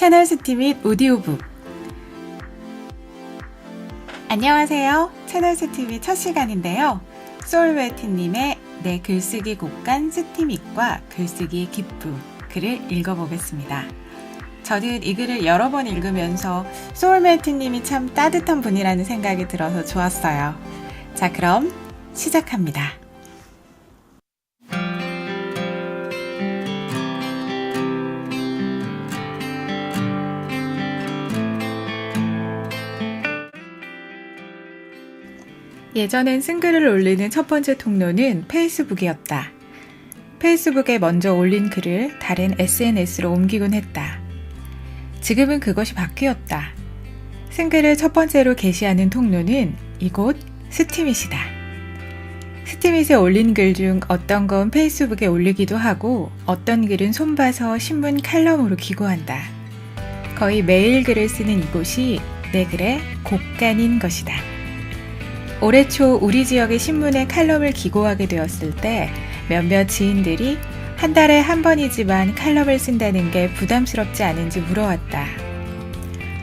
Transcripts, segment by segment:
채널 스티 및 오디오북. 안녕하세요. 채널 스티 및 첫 시간인데요. 소울웨트님의 내 글쓰기 곡간 스티밋과 글쓰기의 기쁨 글을 읽어보겠습니다. 저는 이 글을 여러 번 읽으면서 소울메이트님이 참 따뜻한 분이라는 생각이 들어서 좋았어요. 자, 그럼 시작합니다. 예전엔 쓴글을 올리는 첫 번째 통로는 페이스북이었다. 페이스북에 먼저 올린 글을 다른 SNS로 옮기곤 했다. 지금은 그것이 바뀌었다. 쓴글을 첫 번째로 게시하는 통로는 이곳 스티밋이다. 스티밋에 올린 글 중 어떤 건 페이스북에 올리기도 하고 어떤 글은 손봐서 신문 칼럼으로 기고한다. 거의 매일 글을 쓰는 이곳이 내 글의 곡간인 것이다. 올해 초 우리 지역의 신문에 칼럼을 기고하게 되었을 때 몇몇 지인들이 한 달에 한 번이지만 칼럼을 쓴다는 게 부담스럽지 않은지 물어왔다.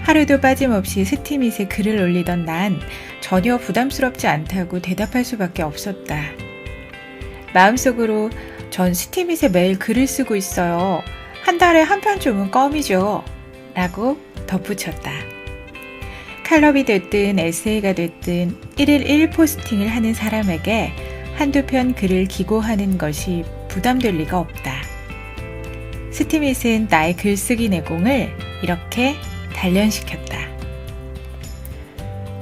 하루도 빠짐없이 스티밋에 글을 올리던 난 전혀 부담스럽지 않다고 대답할 수밖에 없었다. 마음속으로 전 스티밋에 매일 글을 쓰고 있어요. 한 달에 한 편쯤은 껌이죠. 라고 덧붙였다. 칼럼이 됐든 에세이가 됐든 1일 1포스팅을 하는 사람에게 한두 편 글을 기고하는 것이 부담될 리가 없다. 스티밋은 나의 글쓰기 내공을 이렇게 단련시켰다.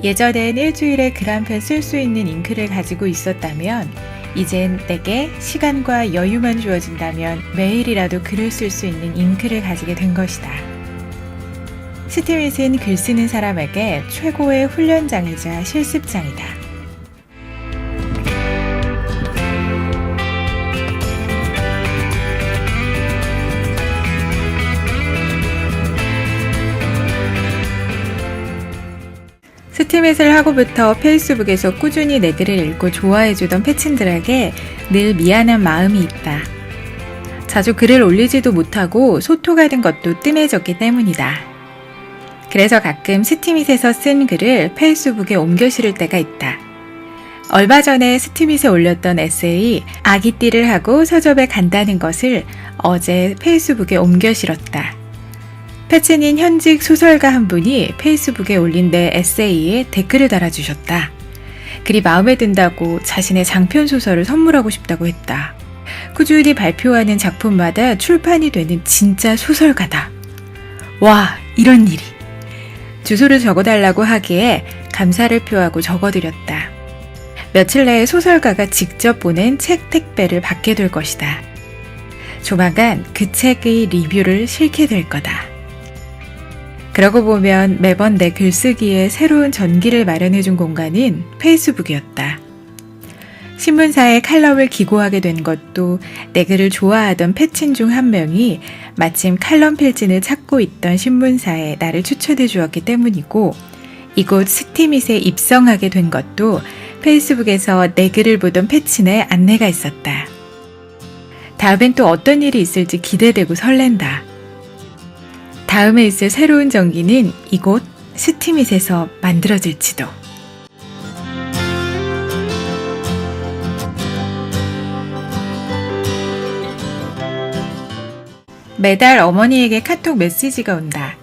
예전엔 일주일에 글 한 편 쓸 수 있는 잉크를 가지고 있었다면 이젠 내게 시간과 여유만 주어진다면 매일이라도 글을 쓸 수 있는 잉크를 가지게 된 것이다. 스티밋은 글 쓰는 사람에게 최고의 훈련장이자 실습장이다. 스티밋을 하고부터 페이스북에서 꾸준히 내 글을 읽고 좋아해주던 패친들에게 늘 미안한 마음이 있다. 자주 글을 올리지도 못하고 소토가 된 것도 뜸해졌기 때문이다. 그래서 가끔 스티밋에서 쓴 글을 페이스북에 옮겨 실을 때가 있다. 얼마 전에 스티밋에 올렸던 에세이 아기띠를 하고 서점에 간다는 것을 어제 페이스북에 옮겨 실었다. 패친인 현직 소설가 한 분이 페이스북에 올린 내 에세이에 댓글을 달아주셨다. 글이 마음에 든다고 자신의 장편 소설을 선물하고 싶다고 했다. 꾸준히 발표하는 작품마다 출판이 되는 진짜 소설가다. 와, 이런 일이. 주소를 적어달라고 하기에 감사를 표하고 적어드렸다. 며칠 내에 소설가가 직접 보낸 책 택배를 받게 될 것이다. 조만간 그 책의 리뷰를 실게 될 거다. 그러고 보면 매번 내 글쓰기에 새로운 전기를 마련해준 공간은 페이스북이었다. 신문사에 칼럼을 기고하게 된 것도 내 글을 좋아하던 패친 중 한 명이 마침 칼럼 필진을 찾고 있던 신문사에 나를 추천해 주었기 때문이고, 이곳 스티밋에 입성하게 된 것도 페이스북에서 내 글을 보던 패친의 안내가 있었다. 다음엔 또 어떤 일이 있을지 기대되고 설렌다. 다음에 있을 새로운 전기는 이곳 스티밋에서 만들어질지도. 매달 어머니에게 카톡 메시지가 온다.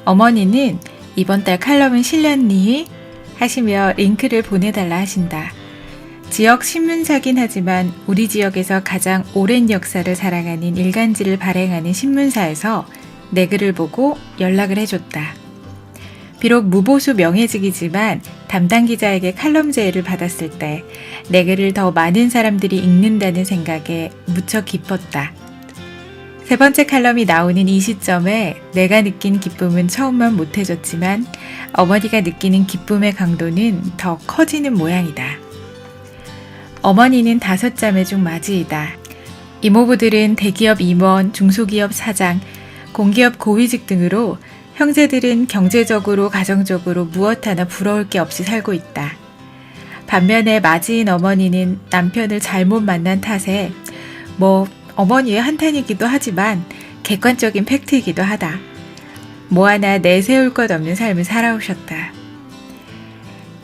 어머니는 이번 달 칼럼은 실렸니? 하시며 링크를 보내달라 하신다. 지역 신문사긴 하지만 우리 지역에서 가장 오랜 역사를 살아가는 일간지를 발행하는 신문사에서 내 글을 보고 연락을 해줬다. 비록 무보수 명예직이지만 담당 기자에게 칼럼 제의를 받았을 때 내 글을 더 많은 사람들이 읽는다는 생각에 무척 기뻤다. 세 번째 칼럼이 나오는 이 시점에 내가 느낀 기쁨은 처음만 못해졌지만 어머니가 느끼는 기쁨의 강도는 더 커지는 모양이다. 어머니는 5자매 중 맞이이다. 이모부들은 대기업 임원, 중소기업 사장, 공기업 고위직 등으로 형제들은 경제적으로 가정적으로 무엇 하나 부러울 게 없이 살고 있다. 반면에 맞이인 어머니는 남편을 잘못 만난 탓에 어머니의 한탄이기도 하지만 객관적인 팩트이기도 하다. 뭐 하나 내세울 것 없는 삶을 살아오셨다.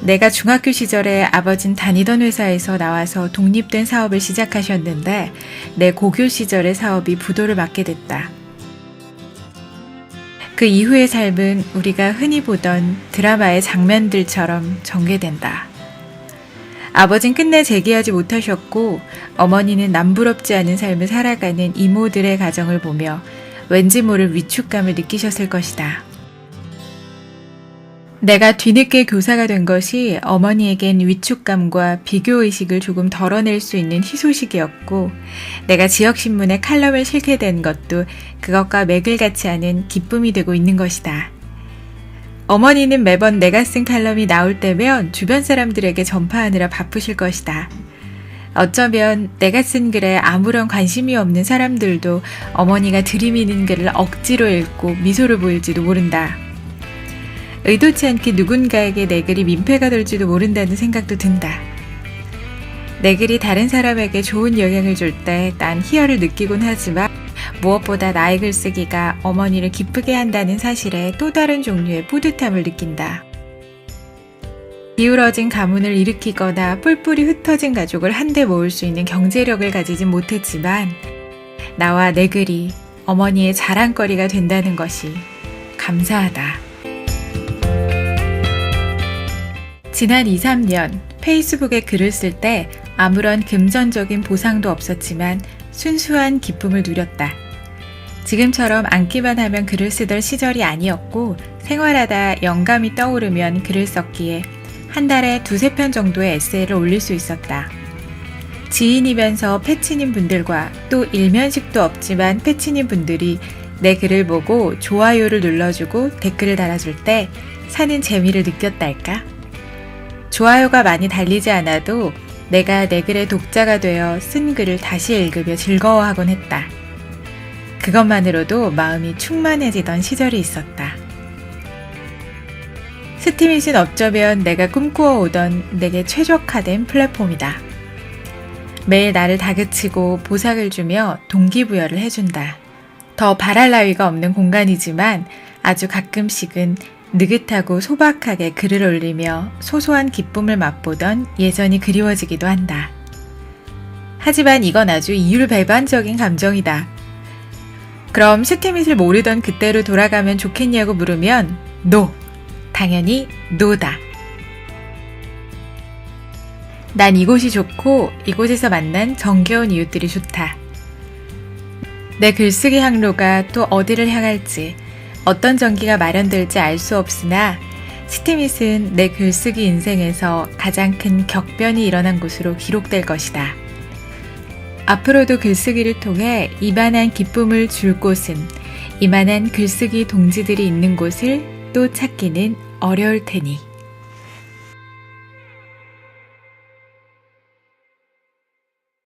내가 중학교 시절에 아버진 다니던 회사에서 나와서 독립된 사업을 시작하셨는데 내 고교 시절의 사업이 부도를 맞게 됐다. 그 이후의 삶은 우리가 흔히 보던 드라마의 장면들처럼 전개된다. 아버진 끝내 재기하지 못하셨고 어머니는 남부럽지 않은 삶을 살아가는 이모들의 가정을 보며 왠지 모를 위축감을 느끼셨을 것이다. 내가 뒤늦게 교사가 된 것이 어머니에겐 위축감과 비교의식을 조금 덜어낼 수 있는 희소식이었고 내가 지역신문에 칼럼을 실게 된 것도 그것과 맥을 같이 하는 기쁨이 되고 있는 것이다. 어머니는 매번 내가 쓴 칼럼이 나올 때면 주변 사람들에게 전파하느라 바쁘실 것이다. 어쩌면 내가 쓴 글에 아무런 관심이 없는 사람들도 어머니가 들이미는 글을 억지로 읽고 미소를 보일지도 모른다. 의도치 않게 누군가에게 내 글이 민폐가 될지도 모른다는 생각도 든다. 내 글이 다른 사람에게 좋은 영향을 줄 때 난 희열을 느끼곤 하지만 무엇보다 나의 글쓰기가 어머니를 기쁘게 한다는 사실에 또 다른 종류의 뿌듯함을 느낀다. 기울어진 가문을 일으키거나 뿔뿔이 흩어진 가족을 한데 모을 수 있는 경제력을 가지진 못했지만 나와 내 글이 어머니의 자랑거리가 된다는 것이 감사하다. 지난 2, 3년 페이스북에 글을 쓸 때 아무런 금전적인 보상도 없었지만 순수한 기쁨을 누렸다. 지금처럼 앉기만 하면 글을 쓰던 시절이 아니었고 생활하다 영감이 떠오르면 글을 썼기에 한 달에 2-3편 정도의 에세이를 올릴 수 있었다. 지인이면서 패친인 분들과 또 일면식도 없지만 패친인 분들이 내 글을 보고 좋아요를 눌러주고 댓글을 달아줄 때 사는 재미를 느꼈달까? 좋아요가 많이 달리지 않아도 내가 내 글의 독자가 되어 쓴 글을 다시 읽으며 즐거워하곤 했다. 그것만으로도 마음이 충만해지던 시절이 있었다. 스팀잇은 어쩌면 내가 꿈꾸어 오던 내게 최적화된 플랫폼이다. 매일 나를 다그치고 보상을 주며 동기부여를 해준다. 더 바랄 나위가 없는 공간이지만 아주 가끔씩은 느긋하고 소박하게 글을 올리며 소소한 기쁨을 맛보던 예전이 그리워지기도 한다. 하지만 이건 아주 이율배반적인 감정이다. 그럼 스팀잇을 모르던 그때로 돌아가면 좋겠냐고 물으면 NO! 당연히 NO다. 난 이곳이 좋고 이곳에서 만난 정겨운 이웃들이 좋다. 내 글쓰기 항로가 또 어디를 향할지 어떤 전기가 마련될지 알 수 없으나 스팀잇은 내 글쓰기 인생에서 가장 큰 격변이 일어난 곳으로 기록될 것이다. 앞으로도 글쓰기를 통해 이만한 기쁨을 줄 곳은 이만한 글쓰기 동지들이 있는 곳을 또 찾기는 어려울 테니.